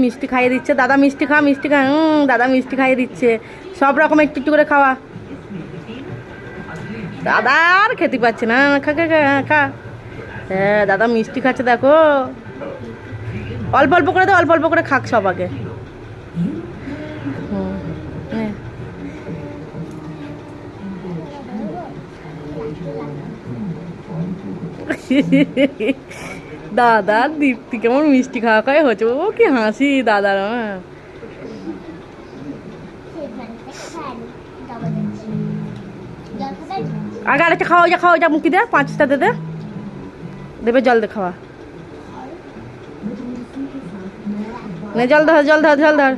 মিষ্টি খাইয়ে দিচ্ছে দাদা, মিষ্টি খা মিষ্টি খা। দাদা মিষ্টি খাইয়ে দিচ্ছে, সব রকম একটু একটু করে খাওয়া। দাদা আর খেতে পাচ্ছে না, খা খা খা খা। হ্যাঁ দাদা মিষ্টি খাচ্ছে দেখো, অল্প অল্প করে দে, অল্প অল্প করে খাক সব আগে। দাদার দীপ্তি কেমন মিষ্টি খাওয়া খাওয়া হচ্ছে, ও কি হাসি দাদার। আগে আরেকটা খাওয়া যা, খাওয়া যা, মুখি দে, 5টা দে দে, দেবে জল দে খাওয়া। জল ধর জল ধর জল ধর।